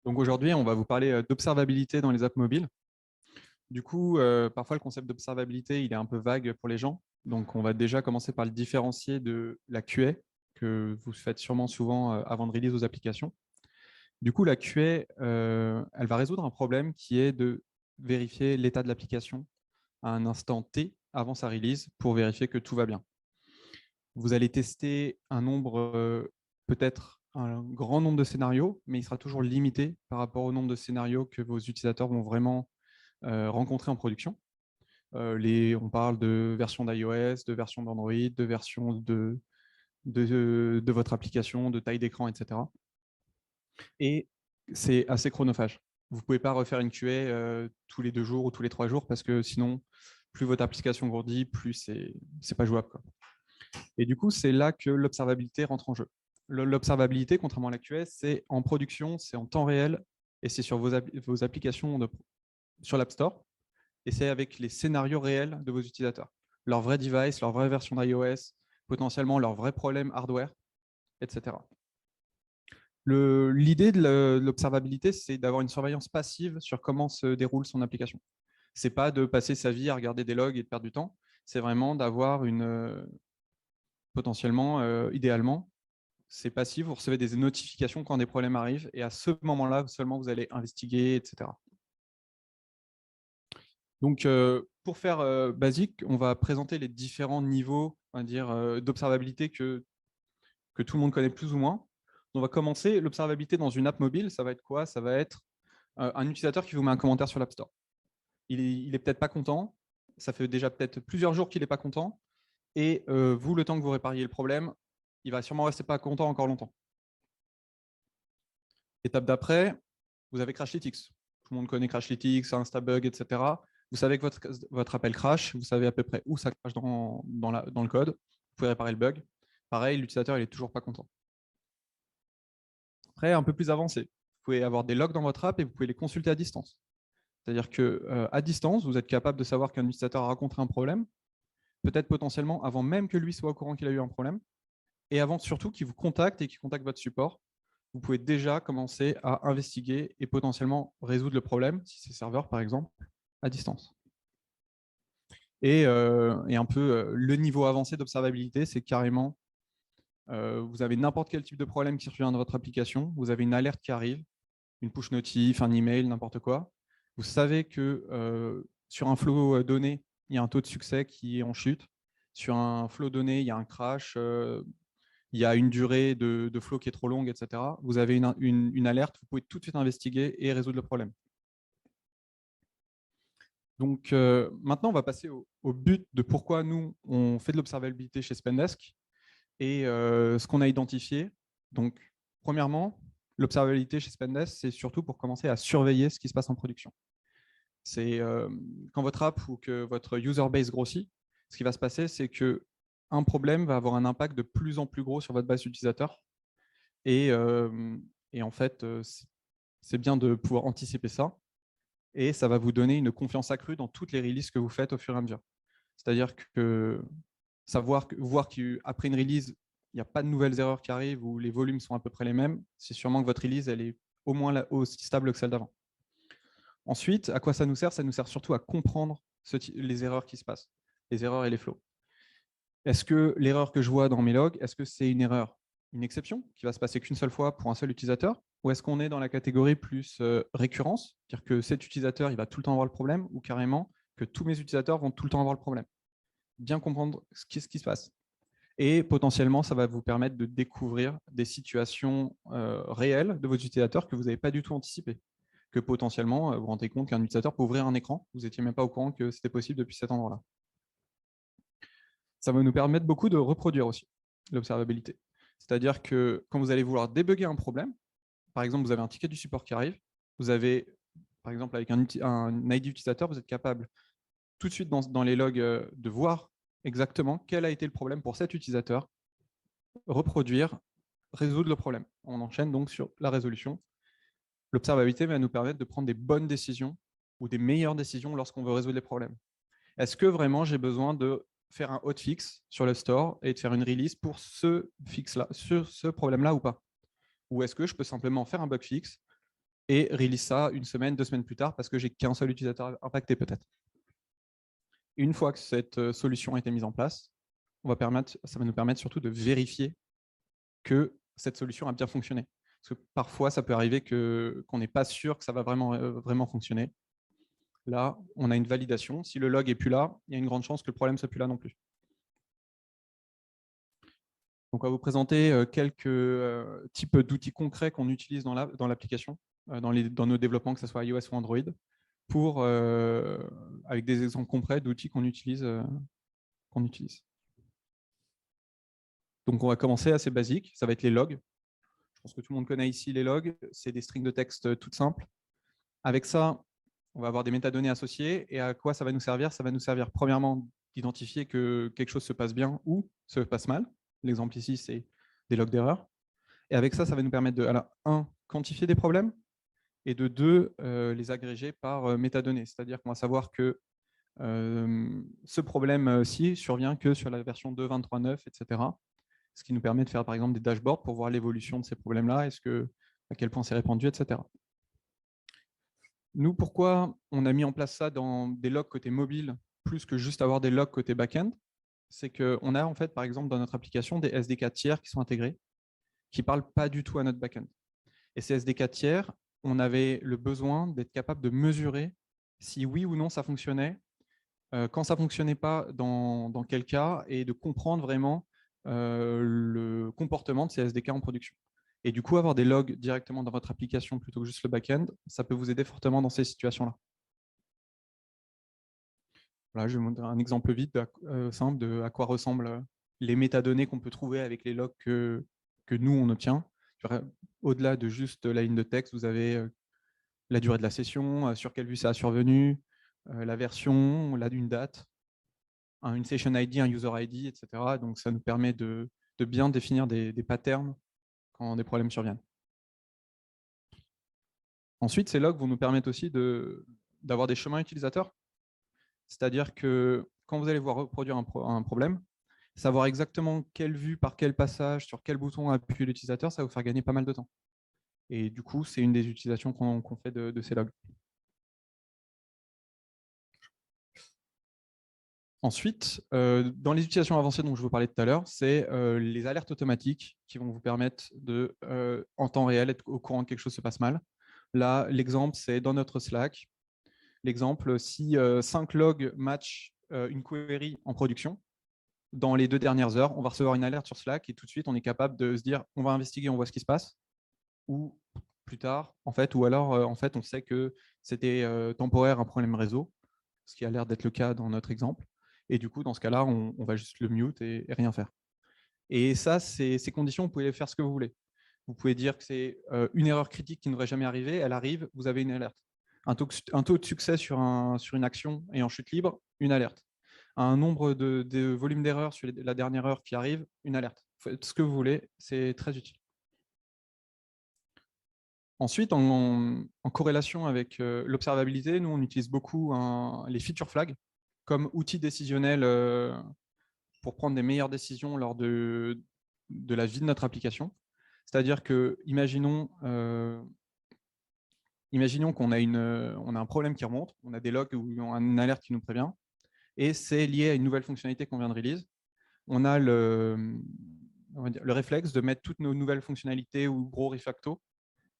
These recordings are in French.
Donc aujourd'hui, on va vous parler d'observabilité dans les apps mobiles. Du coup, parfois le concept d'observabilité, il est un peu vague pour les gens. Donc on va déjà commencer par le différencier de la QA, que vous faites sûrement souvent avant de release vos applications. Du coup, la QA, elle va résoudre un problème qui est de vérifier l'état de l'application à un instant T avant sa release pour vérifier que tout va bien. Vous allez tester un nombre, peut-être un grand nombre de scénarios, mais il sera toujours limité par rapport au nombre de scénarios que vos utilisateurs vont vraiment rencontrer en production. On parle de version d'iOS, de version d'Android, de version de votre application, de taille d'écran, etc. Et c'est assez chronophage. Vous ne pouvez pas refaire une QA tous les 2 jours ou tous les 3 jours parce que sinon, plus votre application grandit, plus c'est pas jouable, quoi. Et du coup, c'est là que l'observabilité rentre en jeu. L'observabilité, contrairement à la QS, c'est en production, c'est en temps réel, et c'est sur vos applications sur l'App Store, et c'est avec les scénarios réels de vos utilisateurs. Leur vrai device, leur vraie version d'iOS, potentiellement leur vrai problème hardware, etc. L'idée de l'observabilité, c'est d'avoir une surveillance passive sur comment se déroule son application. C'est pas de passer sa vie à regarder des logs et de perdre du temps, c'est vraiment d'avoir potentiellement, idéalement, c'est passif, vous recevez des notifications quand des problèmes arrivent, et à ce moment-là, seulement vous allez investiguer, etc. Donc, pour faire basique, on va présenter les différents niveaux, on va dire, d'observabilité que tout le monde connaît plus ou moins. On va commencer l'observabilité dans une app mobile. Ça va être quoi? Ça va être un utilisateur qui vous met un commentaire sur l'App Store. Il est peut-être pas content. Ça fait déjà peut-être plusieurs jours qu'il n'est pas content. Et vous, le temps que vous répariez le problème, il va sûrement rester pas content encore longtemps. Étape d'après, vous avez Crashlytics. Tout le monde connaît Crashlytics, Instabug, etc. Vous savez que votre appel crash, vous savez à peu près où ça crache dans le code. Vous pouvez réparer le bug. Pareil, l'utilisateur, il n'est toujours pas content. Après, un peu plus avancé, vous pouvez avoir des logs dans votre app et vous pouvez les consulter à distance. C'est-à-dire qu'à distance, vous êtes capable de savoir qu'un utilisateur a rencontré un problème, peut-être potentiellement avant même que lui soit au courant qu'il a eu un problème, et avant surtout qu'il vous contacte et qu'il contacte votre support. Vous pouvez déjà commencer à investiguer et potentiellement résoudre le problème, si c'est serveur par exemple, à distance. Et un peu le niveau avancé d'observabilité, c'est carrément, vous avez n'importe quel type de problème qui survient dans votre application, vous avez une alerte qui arrive, une push notif, un email, n'importe quoi. Vous savez que sur un flow donné, il y a un taux de succès qui est en chute. Sur un flow donné, il y a un crash, il y a une durée de flow qui est trop longue, etc. Vous avez une alerte, vous pouvez tout de suite investiguer et résoudre le problème. Donc maintenant, on va passer au but de pourquoi nous, on fait de l'observabilité chez Spendesk et ce qu'on a identifié. Donc, premièrement, l'observabilité chez Spendesk, c'est surtout pour commencer à surveiller ce qui se passe en production. C'est quand votre app ou que votre user base grossit, ce qui va se passer, c'est que un problème va avoir un impact de plus en plus gros sur votre base d'utilisateurs. Et, en fait, c'est bien de pouvoir anticiper ça. Et ça va vous donner une confiance accrue dans toutes les releases que vous faites au fur et à mesure. C'est-à-dire que voir qu'après une release, il n'y a pas de nouvelles erreurs qui arrivent ou les volumes sont à peu près les mêmes, c'est sûrement que votre release elle est au moins aussi stable que celle d'avant. Ensuite, à quoi ça nous sert? Ça nous sert surtout à comprendre les erreurs qui se passent, les erreurs et les flows. Est-ce que l'erreur que je vois dans mes logs, est-ce que c'est une erreur, une exception qui va se passer qu'une seule fois pour un seul utilisateur? Ou est-ce qu'on est dans la catégorie plus récurrence, c'est-à-dire que cet utilisateur il va tout le temps avoir le problème, ou carrément que tous mes utilisateurs vont tout le temps avoir le problème? Bien comprendre ce qui se passe. Et potentiellement, ça va vous permettre de découvrir des situations réelles de vos utilisateurs que vous n'avez pas du tout anticipées. Que potentiellement, vous vous rendez compte qu'un utilisateur peut ouvrir un écran, vous n'étiez même pas au courant que c'était possible depuis cet endroit-là. Ça va nous permettre beaucoup de reproduire aussi l'observabilité. C'est-à-dire que quand vous allez vouloir débugger un problème, par exemple, vous avez un ticket du support qui arrive, vous avez, par exemple, avec un ID utilisateur, vous êtes capable tout de suite dans les logs de voir exactement quel a été le problème pour cet utilisateur, reproduire, résoudre le problème. On enchaîne donc sur la résolution. L'observabilité va nous permettre de prendre des bonnes décisions ou des meilleures décisions lorsqu'on veut résoudre les problèmes. Est-ce que vraiment j'ai besoin de faire un hotfix sur le store et de faire une release pour ce fix-là, sur ce problème-là ou pas? Ou est-ce que je peux simplement faire un bug fix, et release ça une semaine, 2 semaines plus tard parce que j'ai qu'un seul utilisateur impacté peut-être. Une fois que cette solution a été mise en place, ça va nous permettre surtout de vérifier que cette solution a bien fonctionné. Parce que parfois, ça peut arriver qu'on n'est pas sûr que ça va vraiment fonctionner. Là, on a une validation. Si le log n'est plus là, il y a une grande chance que le problème ne soit plus là non plus. Donc, on va vous présenter quelques types d'outils concrets qu'on utilise dans l'application, dans nos développements, que ce soit iOS ou Android, avec des exemples concrets d'outils qu'on utilise. Donc, on va commencer assez basique. Ça va être les logs. Je pense que tout le monde connaît ici les logs. C'est des strings de texte toutes simples. Avec ça, on va avoir des métadonnées associées. Et à quoi ça va nous servir? Ça va nous servir premièrement d'identifier que quelque chose se passe bien ou se passe mal. L'exemple ici, c'est des logs d'erreur. Et avec ça, ça va nous permettre de, un, quantifier des problèmes, et de deux, les agréger par métadonnées. C'est-à-dire qu'on va savoir que ce problème-ci survient que sur la version 2.23.9, etc. Ce qui nous permet de faire par exemple des dashboards pour voir l'évolution de ces problèmes-là, à quel point c'est répandu, etc. Nous, pourquoi on a mis en place ça dans des logs côté mobile, plus que juste avoir des logs côté back-end? C'est qu'on a en fait, par exemple, dans notre application, des SDK tiers qui sont intégrés, qui ne parlent pas du tout à notre back-end. Et ces SDK tiers, on avait le besoin d'être capable de mesurer si oui ou non ça fonctionnait, quand ça ne fonctionnait pas, dans quel cas, et de comprendre vraiment le comportement de ces SDK en production. Et du coup, avoir des logs directement dans votre application plutôt que juste le back-end, ça peut vous aider fortement dans ces situations-là. Voilà, je vais vous montrer un exemple vite, simple, de à quoi ressemblent les métadonnées qu'on peut trouver avec les logs que nous, on obtient. Au-delà de juste la ligne de texte, vous avez la durée de la session, sur quelle vue ça a survenu, la version, une date, une session ID, un user ID, etc. Donc, ça nous permet de bien définir des patterns quand des problèmes surviennent. Ensuite, ces logs vont nous permettre aussi d'avoir des chemins utilisateurs. C'est-à-dire que quand vous allez voir reproduire un problème, savoir exactement quelle vue, par quel passage, sur quel bouton appuie l'utilisateur, ça va vous faire gagner pas mal de temps. Et du coup, c'est une des utilisations qu'on fait de ces logs. Ensuite, dans les utilisations avancées dont je vous parlais tout à l'heure, c'est les alertes automatiques qui vont vous permettre de, en temps réel, être au courant que quelque chose se passe mal. Là, l'exemple, c'est dans notre Slack. L'exemple, si 5 logs matchent une query en production, dans les 2 dernières heures, on va recevoir une alerte sur Slack et tout de suite, on est capable de se dire on va investiguer, on voit ce qui se passe. Ou plus tard, en fait, ou alors en fait, on sait que c'était temporaire, un problème réseau, ce qui a l'air d'être le cas dans notre exemple. Et du coup, dans ce cas-là, on va juste le mute et rien faire. Et ça, ces conditions, vous pouvez faire ce que vous voulez. Vous pouvez dire que c'est une erreur critique qui ne devrait jamais arriver, elle arrive, vous avez une alerte. Un taux de succès sur une action et en chute libre, une alerte. Un nombre de volumes d'erreurs sur la dernière heure qui arrive, une alerte. Faites ce que vous voulez, c'est très utile. Ensuite, en corrélation avec l'observabilité, nous, on utilise beaucoup les feature flags comme outil décisionnel pour prendre des meilleures décisions lors de la vie de notre application. C'est-à-dire que, imaginons qu'on a un problème qui remonte, on a des logs ou une alerte qui nous prévient, et c'est lié à une nouvelle fonctionnalité qu'on vient de release. On a le réflexe de mettre toutes nos nouvelles fonctionnalités ou gros refacto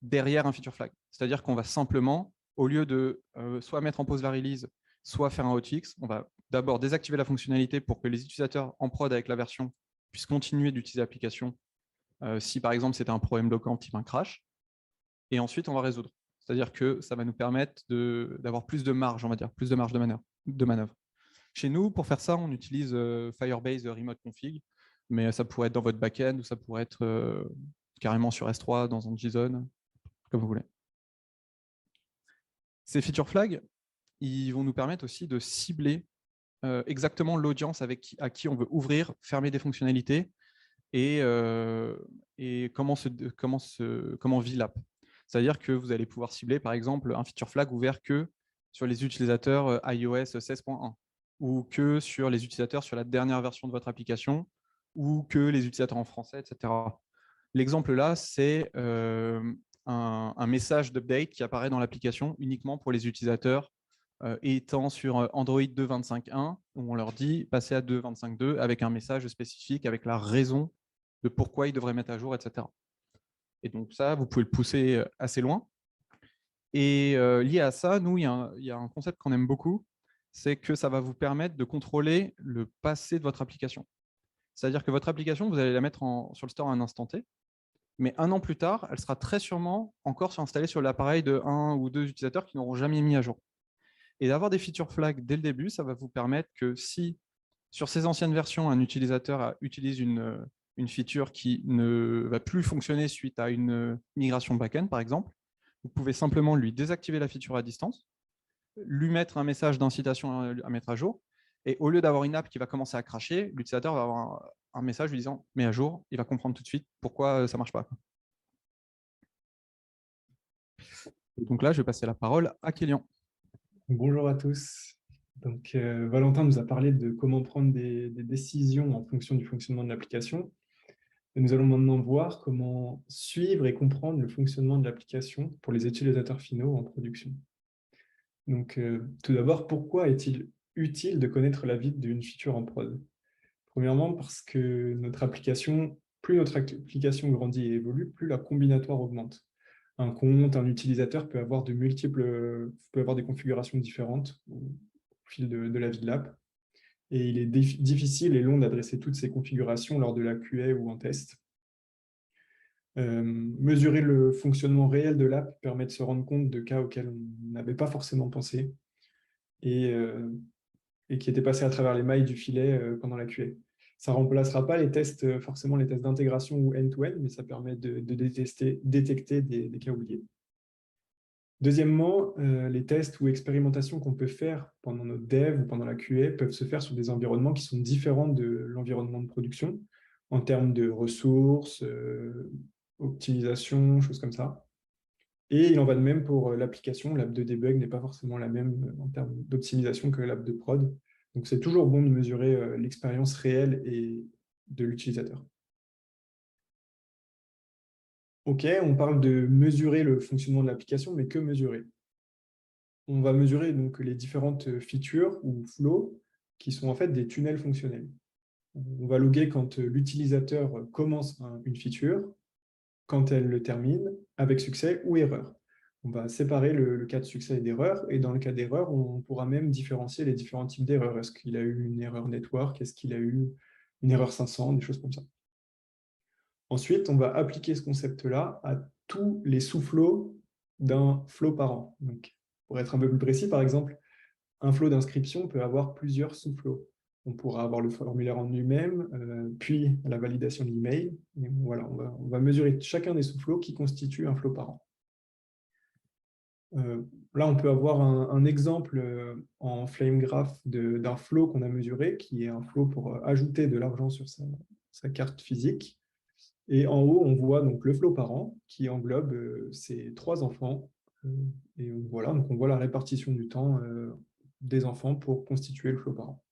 derrière un feature flag. C'est-à-dire qu'on va simplement, au lieu de soit mettre en pause la release, soit faire un hotfix, on va d'abord désactiver la fonctionnalité pour que les utilisateurs en prod avec la version puissent continuer d'utiliser l'application si par exemple c'était un problème bloquant type un crash, et ensuite on va résoudre. C'est-à-dire que ça va nous permettre d'avoir plus de marge, on va dire, plus de marge de manœuvre. Chez nous, pour faire ça, on utilise Firebase Remote Config, mais ça pourrait être dans votre backend ou ça pourrait être carrément sur S3 dans un JSON, comme vous voulez. Ces feature flags, ils vont nous permettre aussi de cibler exactement l'audience à qui on veut ouvrir, fermer des fonctionnalités et comment vit l'app. C'est-à-dire que vous allez pouvoir cibler, par exemple, un feature flag ouvert que sur les utilisateurs iOS 16.1 ou que sur les utilisateurs sur la dernière version de votre application ou que les utilisateurs en français, etc. L'exemple là, c'est un un message d'update qui apparaît dans l'application uniquement pour les utilisateurs étant sur Android 2.25.1, où on leur dit passer à 2.25.2 avec un message spécifique, avec la raison de pourquoi ils devraient mettre à jour, etc. Et donc ça, vous pouvez le pousser assez loin. Et lié à ça, nous, il y a un concept qu'on aime beaucoup, c'est que ça va vous permettre de contrôler le passé de votre application. C'est-à-dire que votre application, vous allez la mettre sur le store à un instant T, mais un an plus tard, elle sera très sûrement encore installée sur l'appareil de 1 ou 2 utilisateurs qui n'auront jamais mis à jour. Et d'avoir des feature flags dès le début, ça va vous permettre que si, sur ces anciennes versions, un utilisateur utilise une feature qui ne va plus fonctionner suite à une migration back-end, par exemple, vous pouvez simplement lui désactiver la feature à distance, lui mettre un message d'incitation à mettre à jour, et au lieu d'avoir une app qui va commencer à cracher, l'utilisateur va avoir un message lui disant « mets à jour », il va comprendre tout de suite pourquoi ça ne marche pas. Et donc là, je vais passer la parole à Kélian. Bonjour à tous. Donc, Valentin nous a parlé de comment prendre des décisions en fonction du fonctionnement de l'application. Et nous allons maintenant voir comment suivre et comprendre le fonctionnement de l'application pour les utilisateurs finaux en production. Donc, tout d'abord, pourquoi est-il utile de connaître la vie d'une feature en prod? Premièrement, parce que plus notre application grandit et évolue, plus la combinatoire augmente. Un compte, un utilisateur peut avoir des configurations différentes au fil de la vie de l'app. Et il est difficile et long d'adresser toutes ces configurations lors de la QA ou en test. Mesurer le fonctionnement réel de l'app permet de se rendre compte de cas auxquels on n'avait pas forcément pensé et qui étaient passés à travers les mailles du filet pendant la QA. Ça ne remplacera pas forcément les tests d'intégration ou end-to-end, mais ça permet de détecter des cas oubliés. Deuxièmement, les tests ou expérimentations qu'on peut faire pendant notre dev ou pendant la QA peuvent se faire sur des environnements qui sont différents de l'environnement de production, en termes de ressources, optimisation, choses comme ça. Et il en va de même pour l'application. L'app de debug n'est pas forcément la même en termes d'optimisation que l'app de prod. Donc, c'est toujours bon de mesurer l'expérience réelle de l'utilisateur. OK, on parle de mesurer le fonctionnement de l'application, mais que mesurer? On va mesurer donc les différentes features ou flows qui sont en fait des tunnels fonctionnels. On va loguer quand l'utilisateur commence une feature, quand elle le termine, avec succès ou erreur. On va séparer le cas de succès et d'erreur, et dans le cas d'erreur, on pourra même différencier les différents types d'erreurs. Est-ce qu'il a eu une erreur network? Est-ce qu'il a eu une erreur 500? Des choses comme ça. Ensuite, on va appliquer ce concept-là à tous les sous-flows d'un flow parent. Donc, pour être un peu plus précis, par exemple, un flow d'inscription peut avoir plusieurs sous-flows. On pourra avoir le formulaire en lui-même, puis la validation de l'email. Voilà, on va mesurer chacun des sous-flows qui constituent un flow parent. Là, on peut avoir un exemple en Flame Graph d'un flow qu'on a mesuré, qui est un flow pour ajouter de l'argent sur sa carte physique. Et en haut, on voit donc le flow parent qui englobe ces 3 enfants. Et voilà, donc on voit la répartition du temps des enfants pour constituer le flow parent.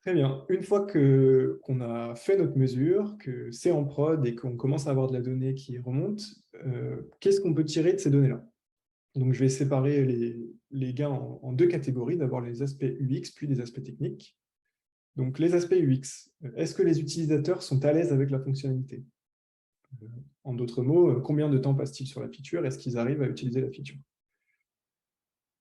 Très bien. Une fois qu'on a fait notre mesure, que c'est en prod et qu'on commence à avoir de la donnée qui remonte, qu'est-ce qu'on peut tirer de ces données-là? Donc, je vais séparer les gains en 2 catégories. D'abord, les aspects UX, puis les aspects techniques. Donc, les aspects UX. Est-ce que les utilisateurs sont à l'aise avec la fonctionnalité? En d'autres mots, combien de temps passent-ils sur la feature? Est-ce qu'ils arrivent à utiliser la feature?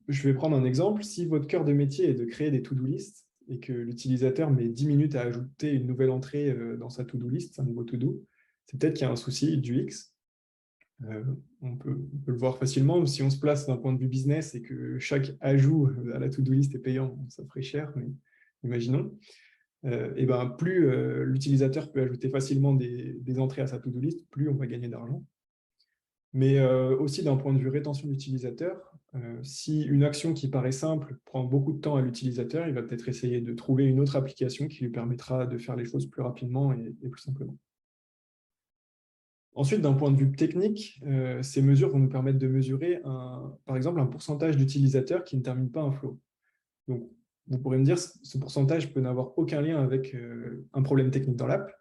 Je vais prendre un exemple. Si votre cœur de métier est de créer des to-do lists et que l'utilisateur met 10 minutes à ajouter une nouvelle entrée dans sa to-do list, un nouveau to-do, c'est peut-être qu'il y a un souci du UX. On peut le voir facilement. Si on se place d'un point de vue business et que chaque ajout à la to-do list est payant, ça ferait cher, mais imaginons. Et ben, plus l'utilisateur peut ajouter facilement des entrées à sa to-do list, plus on va gagner d'argent. Mais aussi d'un point de vue rétention d'utilisateur, si une action qui paraît simple prend beaucoup de temps à l'utilisateur, il va peut-être essayer de trouver une autre application qui lui permettra de faire les choses plus rapidement et plus simplement. Ensuite, d'un point de vue technique, ces mesures vont nous permettre de mesurer, par exemple, un pourcentage d'utilisateurs qui ne terminent pas un flow. Donc, vous pourrez me dire, ce pourcentage peut n'avoir aucun lien avec un problème technique dans l'app.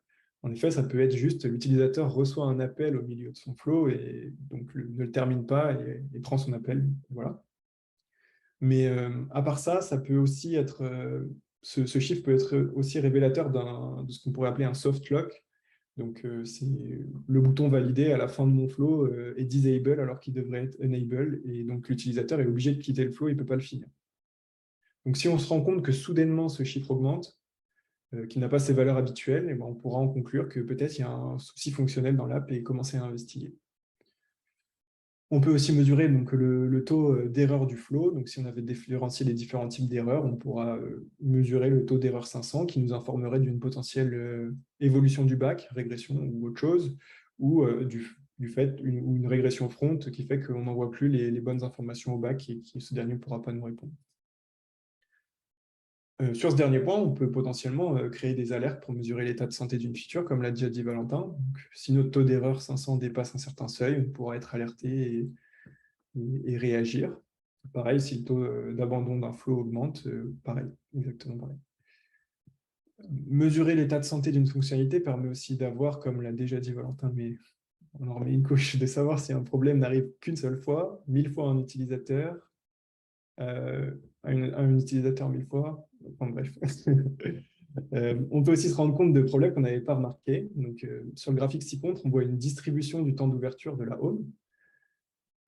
En effet, ça peut être juste l'utilisateur reçoit un appel au milieu de son flow et donc ne le termine pas et prend son appel. Voilà. Mais à part ça, ça peut aussi être, ce chiffre peut être aussi révélateur de ce qu'on pourrait appeler un soft lock. Donc, c'est le bouton validé à la fin de mon flow est disable alors qu'il devrait être enable. Et donc, l'utilisateur est obligé de quitter le flow, il ne peut pas le finir. Donc, si on se rend compte que soudainement ce chiffre augmente, qu'il n'a pas ses valeurs habituelles, et ben, on pourra en conclure que peut-être il y a un souci fonctionnel dans l'app et commencer à investiguer. On peut aussi mesurer donc, le taux d'erreur du flow. Donc, si on avait différencié les différents types d'erreurs, on pourra mesurer le taux d'erreur 500 qui nous informerait d'une potentielle évolution du back, régression ou autre chose, ou du fait ou une régression front qui fait qu'on n'envoie plus les bonnes informations au back et que ce dernier ne pourra pas nous répondre. Sur ce dernier point, on peut potentiellement créer des alertes pour mesurer l'état de santé d'une feature, comme l'a déjà dit Valentin. Donc, si notre taux d'erreur 500 dépasse un certain seuil, on pourra être alerté et réagir. Pareil, si le taux d'abandon d'un flow augmente, pareil, exactement pareil. Mesurer l'état de santé d'une fonctionnalité permet aussi d'avoir, comme l'a déjà dit Valentin, mais on en remet une couche, de savoir si un problème n'arrive qu'une seule fois, 1000 fois à un utilisateur, à un utilisateur 1000 fois, enfin bref. On peut aussi se rendre compte de problèmes qu'on n'avait pas remarqués. Donc, sur le graphique ci-contre, on voit une distribution du temps d'ouverture de la home.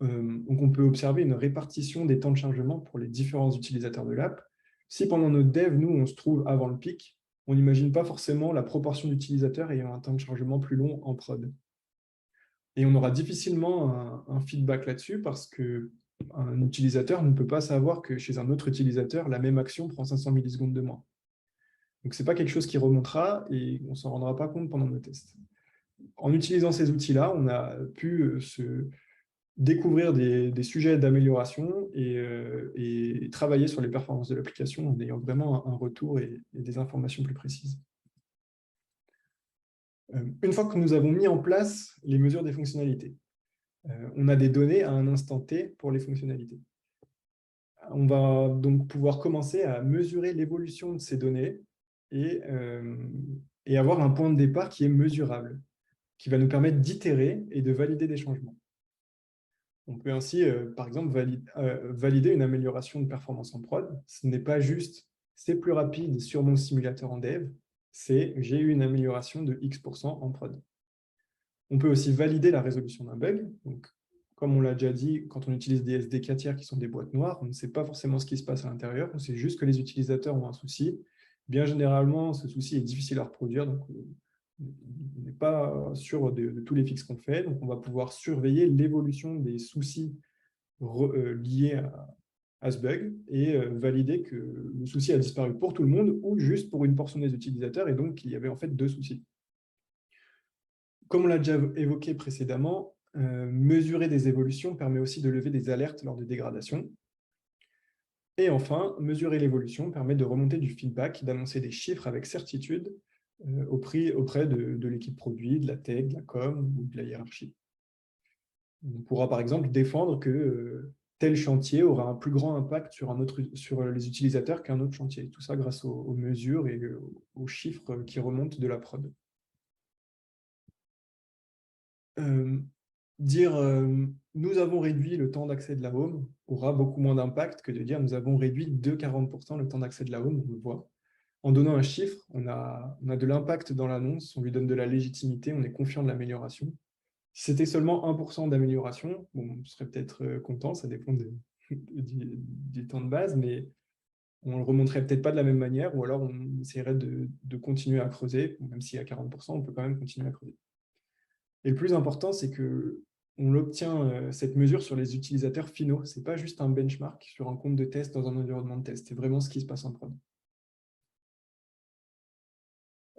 Donc, on peut observer une répartition des temps de chargement pour les différents utilisateurs de l'app. Si pendant notre dev, nous, on se trouve avant le pic, on n'imagine pas forcément la proportion d'utilisateurs ayant un temps de chargement plus long en prod. Et on aura difficilement un feedback là-dessus parce qu'un utilisateur ne peut pas savoir que chez un autre utilisateur, la même action prend 500 millisecondes de moins. Donc, ce n'est pas quelque chose qui remontera et on ne s'en rendra pas compte pendant nos tests. En utilisant ces outils-là, on a pu découvrir des sujets d'amélioration et travailler sur les performances de l'application en ayant vraiment un retour et des informations plus précises. Une fois que nous avons mis en place les mesures des fonctionnalités, on a des données à un instant T pour les fonctionnalités. On va donc pouvoir commencer à mesurer l'évolution de ces données et avoir un point de départ qui est mesurable, qui va nous permettre d'itérer et de valider des changements. On peut ainsi, par exemple, valider une amélioration de performance en prod. Ce n'est pas juste « c'est plus rapide sur mon simulateur en dev », c'est « j'ai eu une amélioration de X% en prod ». On peut aussi valider la résolution d'un bug. Donc, comme on l'a déjà dit, quand on utilise des SDK tiers qui sont des boîtes noires, on ne sait pas forcément ce qui se passe à l'intérieur, on sait juste que les utilisateurs ont un souci. Bien généralement, ce souci est difficile à reproduire, donc on n'est pas sûr de tous les fixes qu'on fait. Donc, on va pouvoir surveiller l'évolution des soucis liés à ce bug et valider que le souci a disparu pour tout le monde ou juste pour une portion des utilisateurs et donc qu'il y avait en fait deux soucis. Comme on l'a déjà évoqué précédemment, mesurer des évolutions permet aussi de lever des alertes lors de dégradation. Et enfin, mesurer l'évolution permet de remonter du feedback, d'annoncer des chiffres avec certitude auprès de l'équipe produit, de la tech, de la com ou de la hiérarchie. On pourra par exemple défendre que tel chantier aura un plus grand impact sur les utilisateurs qu'un autre chantier. Tout ça grâce aux mesures et aux chiffres qui remontent de la prod. Dire nous avons réduit le temps d'accès de la home aura beaucoup moins d'impact que de dire nous avons réduit de 40% le temps d'accès de la home, on le voit. En donnant un chiffre, on a de l'impact dans l'annonce, on lui donne de la légitimité, on est confiant de l'amélioration. Si c'était seulement 1% d'amélioration, bon, on serait peut-être content, ça dépend du temps de base, mais on ne le remonterait peut-être pas de la même manière, ou alors on essaierait de continuer à creuser, même si à 40%, on peut quand même continuer à creuser. Et le plus important, c'est qu'on obtient cette mesure sur les utilisateurs finaux. Ce n'est pas juste un benchmark sur un compte de test dans un environnement de test, c'est vraiment ce qui se passe en prod.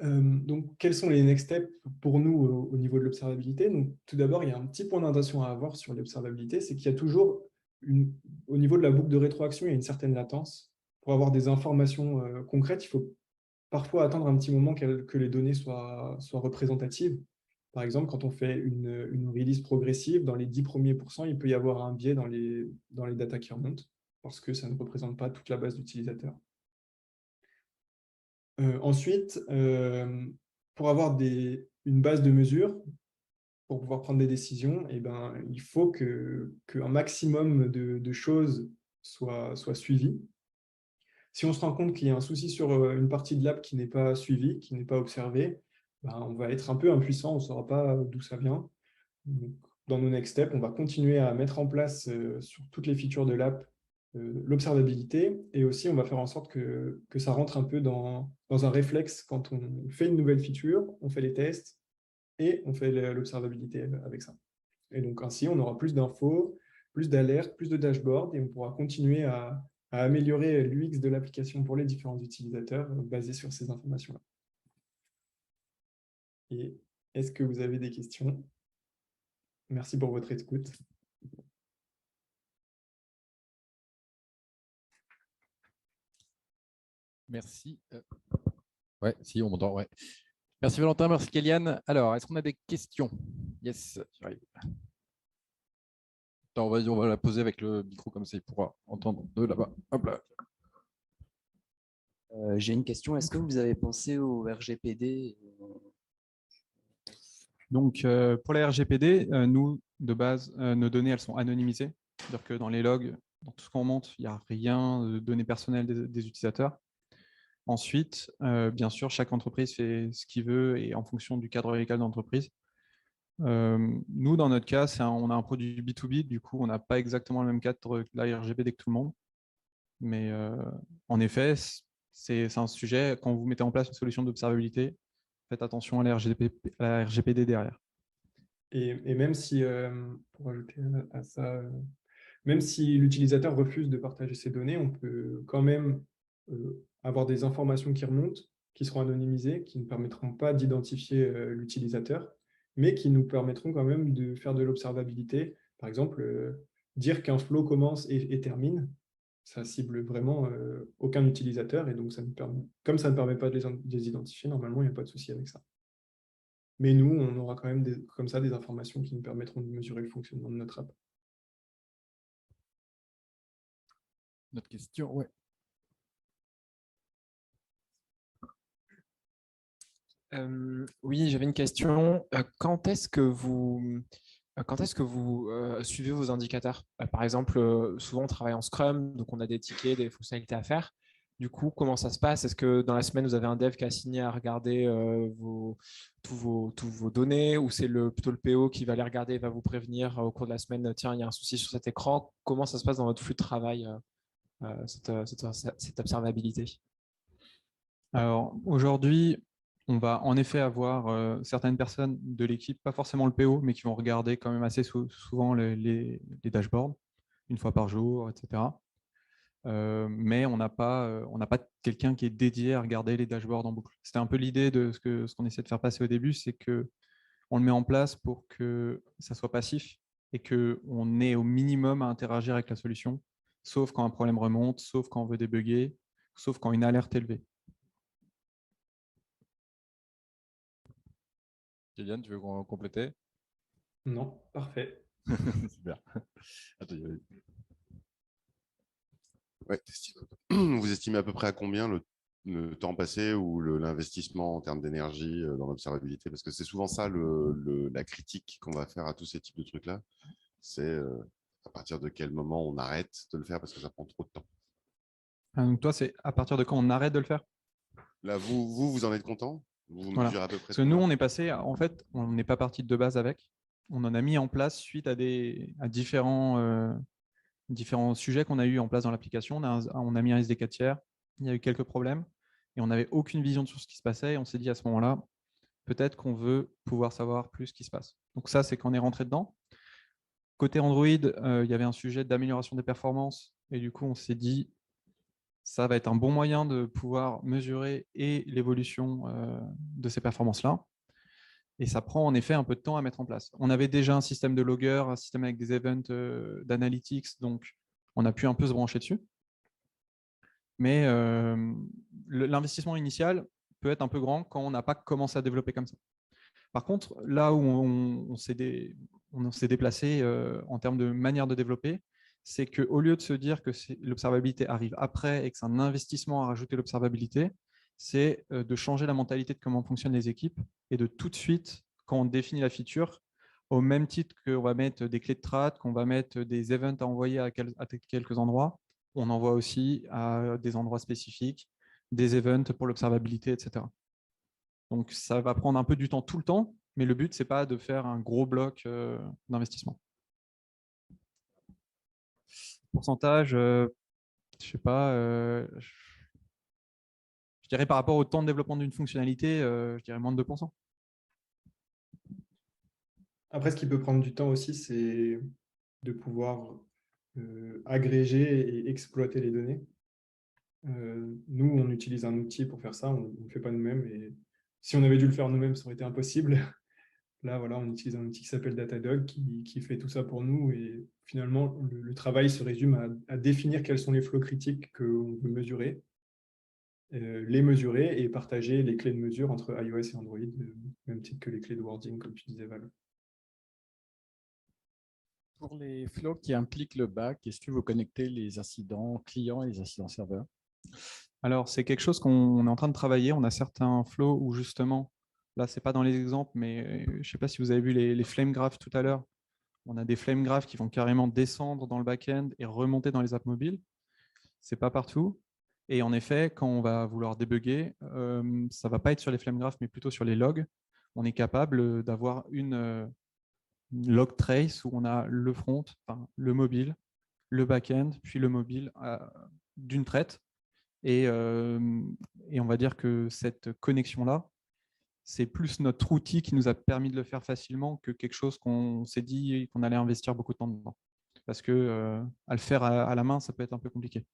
Donc, quels sont les next steps pour nous au niveau de l'observabilité? Donc, tout d'abord, il y a un petit point d'attention à avoir sur l'observabilité, c'est qu'il y a toujours, au niveau de la boucle de rétroaction, il y a une certaine latence. Pour avoir des informations concrètes, il faut parfois attendre un petit moment que les données soient représentatives. Par exemple, quand on fait une release progressive, dans les 10 premiers pourcents, il peut y avoir un biais dans les datas qui remontent, parce que ça ne représente pas toute la base d'utilisateurs. Ensuite, pour avoir des une base de mesure pour pouvoir prendre des décisions, eh ben, il faut qu'un maximum de choses soient suivies. Si on se rend compte qu'il y a un souci sur une partie de l'app qui n'est pas suivie, qui n'est pas observée, ben, on va être un peu impuissant, on ne saura pas d'où ça vient. Donc, dans nos next steps, on va continuer à mettre en place sur toutes les features de l'app l'observabilité, et aussi on va faire en sorte que ça rentre un peu dans un réflexe quand on fait une nouvelle feature, on fait les tests et on fait l'observabilité avec ça. Et donc ainsi, on aura plus d'infos, plus d'alertes, plus de dashboards, et on pourra continuer à améliorer l'UX de l'application pour les différents utilisateurs basés sur ces informations-là. Et est-ce que vous avez des questions? Merci pour votre écoute. Merci. Ouais, si, on m'entend, ouais. Merci Valentin, merci Kéliane. Alors, est-ce qu'on a des questions? Yes, j'arrive. Attends, on va la poser avec le micro comme ça, il pourra entendre de là-bas. Hop là. J'ai une question. Est-ce que vous avez pensé au RGPD? Donc, pour la RGPD, nous, de base, nos données, elles sont anonymisées. C'est-à-dire que dans les logs, dans tout ce qu'on monte, il n'y a rien de données personnelles des utilisateurs. Ensuite, bien sûr, chaque entreprise fait ce qu'il veut et en fonction du cadre légal d'entreprise. Nous, dans notre cas, on a un produit B2B, du coup, on n'a pas exactement le même cadre que la RGPD que tout le monde. Mais en effet, c'est un sujet, quand vous mettez en place une solution d'observabilité, faites attention à la RGPD derrière. Et même si, pour ajouter à ça, même si l'utilisateur refuse de partager ses données, on peut quand même avoir des informations qui remontent, qui seront anonymisées, qui ne permettront pas d'identifier l'utilisateur, mais qui nous permettront quand même de faire de l'observabilité. Par exemple, dire qu'un flow commence et termine, ça cible vraiment aucun utilisateur, et donc ça comme ça ne permet pas de les identifier, normalement, il n'y a pas de souci avec ça. Mais nous, on aura quand même comme ça des informations qui nous permettront de mesurer le fonctionnement de notre app. Notre question, ouais. Oui, j'avais une question. Quand est-ce que vous suivez vos indicateurs? Par exemple, souvent on travaille en Scrum, donc on a des tickets, des fonctionnalités à faire. Du coup, comment ça se passe? Est-ce que dans la semaine, vous avez un dev qui a assigné à regarder tous vos données, ou c'est plutôt le PO qui va les regarder et va vous prévenir au cours de la semaine, tiens, il y a un souci sur cet écran? Comment ça se passe dans votre flux de travail, cette observabilité? Alors, aujourd'hui, on va en effet avoir certaines personnes de l'équipe, pas forcément le PO, mais qui vont regarder quand même assez souvent les dashboards, une fois par jour, etc. Mais on n'a pas quelqu'un qui est dédié à regarder les dashboards en boucle. C'était un peu l'idée de ce qu'on essaie de faire passer au début, c'est qu'on le met en place pour que ça soit passif et qu'on ait au minimum à interagir avec la solution, sauf quand un problème remonte, sauf quand on veut débugger, sauf quand une alerte est levée. Kéliane, tu veux compléter? Non, parfait. Super. Attends, Ouais, vous estimez à peu près à combien le temps passé ou l'investissement en termes d'énergie dans l'observabilité? Parce que c'est souvent ça la critique qu'on va faire à tous ces types de trucs-là. C'est à partir de quel moment on arrête de le faire parce que ça prend trop de temps. Donc toi, c'est à partir de quand on arrête de le faire? Là, vous en êtes content? Vous Voilà. mesurez à peu près Parce que nous, on est passé, en fait, on n'est pas parti de base avec. On en a mis en place suite à différents sujets qu'on a eu en place dans l'application. On a mis un SDK tiers, il y a eu quelques problèmes et on n'avait aucune vision sur ce qui se passait. Et on s'est dit à ce moment-là, peut-être qu'on veut pouvoir savoir plus ce qui se passe. Donc ça, c'est qu'on est rentré dedans. Côté Android, il y avait un sujet d'amélioration des performances et du coup, on s'est dit, ça va être un bon moyen de pouvoir mesurer et l'évolution de ces performances-là. Et ça prend en effet un peu de temps à mettre en place. On avait déjà un système de logger, un système avec des events d'analytics, donc on a pu un peu se brancher dessus. Mais l'investissement initial peut être un peu grand quand on n'a pas commencé à développer comme ça. Par contre, là où on s'est déplacé en termes de manière de développer, c'est qu'au lieu de se dire que l'observabilité arrive après et que c'est un investissement à rajouter l'observabilité, c'est de changer la mentalité de comment fonctionnent les équipes et de tout de suite, quand on définit la feature, au même titre qu'on va mettre des clés de strat, qu'on va mettre des events à envoyer à quelques endroits, on envoie aussi à des endroits spécifiques, des events pour l'observabilité, etc. Donc, ça va prendre un peu du temps tout le temps, mais le but, ce n'est pas de faire un gros bloc d'investissement. Pourcentage, je ne sais pas, je dirais par rapport au temps de développement d'une fonctionnalité, je dirais moins de 2%. Après, ce qui peut prendre du temps aussi, c'est de pouvoir agréger et exploiter les données. Nous, on utilise un outil pour faire ça, on ne le fait pas nous-mêmes. Et si on avait dû le faire nous-mêmes, ça aurait été impossible. Là, voilà, on utilise un outil qui s'appelle Datadog qui fait tout ça pour nous. Et finalement, le travail se résume à définir quels sont les flows critiques qu'on veut mesurer, les mesurer et partager les clés de mesure entre iOS et Android, même titre que les clés de wording, comme tu disais, Val. Pour les flows qui impliquent le back, est-ce que vous connectez les incidents clients et les incidents serveurs? Alors, c'est quelque chose qu'on est en train de travailler. On a certains flows où justement, là, ce n'est pas dans les exemples, mais je ne sais pas si vous avez vu les flame graphs tout à l'heure. On a des flame graphs qui vont carrément descendre dans le back-end et remonter dans les apps mobiles. Ce n'est pas partout. Et en effet, quand on va vouloir débugger, ça ne va pas être sur les flame graphs, mais plutôt sur les logs. On est capable d'avoir une log trace où on a le front, enfin, le mobile, le back-end, puis le mobile d'une traite. Et on va dire que cette connexion-là, c'est plus notre outil qui nous a permis de le faire facilement que quelque chose qu'on s'est dit qu'on allait investir beaucoup de temps dedans. Parce que à le faire à la main, ça peut être un peu compliqué.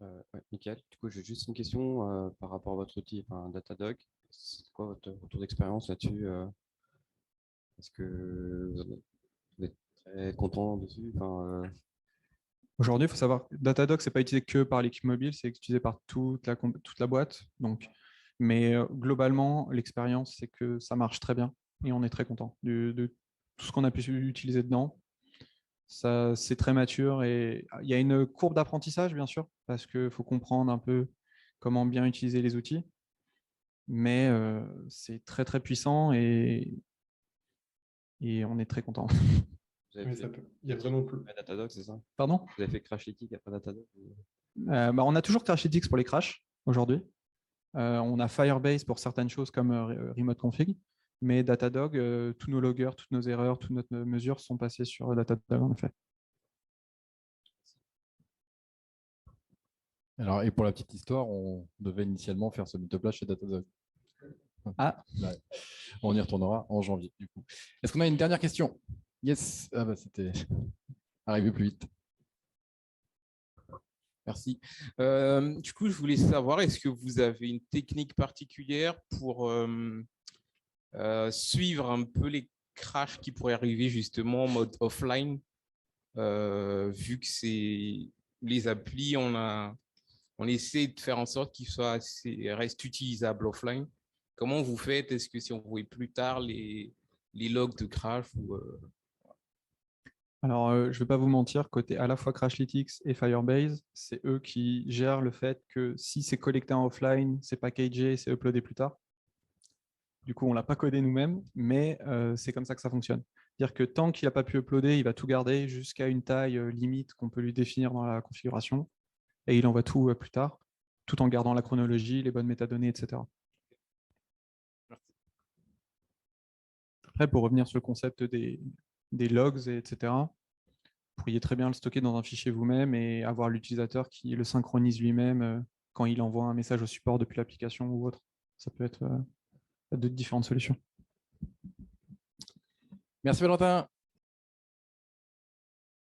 Ouais, nickel. Du coup, j'ai juste une question par rapport à votre outil, Datadog. C'est quoi votre retour d'expérience là-dessus? Est-ce que vous êtes très content dessus? Aujourd'hui, il faut savoir que Datadog, ce n'est pas utilisé que par l'équipe mobile, c'est utilisé par toute la boîte. Donc, mais globalement, l'expérience, c'est que ça marche très bien et on est très content de tout ce qu'on a pu utiliser dedans. C'est très mature et il y a une courbe d'apprentissage, bien sûr, parce qu'il faut comprendre un peu comment bien utiliser les outils. Mais c'est très, très puissant et on est très content. Vous avez Oui, fait ça peut. Il y a vraiment plus. Datadog, c'est ça? Pardon? Vous avez fait Crashlytics après Datadog? On a toujours Crashlytics pour les crashs aujourd'hui. On a Firebase pour certaines choses comme Remote Config, mais Datadog, tous nos loggers, toutes nos erreurs, toutes nos mesures sont passées sur Datadog en effet. Alors, et pour la petite histoire, on devait initialement faire ce meetup-là chez Datadog. Ah. Ouais. On y retournera en janvier, du coup. Est-ce qu'on a une dernière question? Yes. Ah bah, c'était arrivé plus vite. Merci. Du coup, je voulais savoir, est-ce que vous avez une technique particulière pour suivre un peu les crashs qui pourraient arriver justement en mode offline, vu que c'est les applis, on essaie de faire en sorte qu'ils restent utilisables offline. Comment vous faites? Est-ce que si on voit plus tard les logs de crash ou, Alors, je ne vais pas vous mentir, côté à la fois Crashlytics et Firebase, c'est eux qui gèrent le fait que si c'est collecté en offline, c'est packagé, c'est uploadé plus tard. Du coup, on ne l'a pas codé nous-mêmes, mais c'est comme ça que ça fonctionne. C'est-à-dire que tant qu'il n'a pas pu uploader, il va tout garder jusqu'à une taille limite qu'on peut lui définir dans la configuration, et il envoie tout plus tard, tout en gardant la chronologie, les bonnes métadonnées, etc. Après, pour revenir sur le concept des logs, etc., vous pourriez très bien le stocker dans un fichier vous-même et avoir l'utilisateur qui le synchronise lui-même quand il envoie un message au support depuis l'application ou autre. Ça peut être de différentes solutions. Merci Valentin.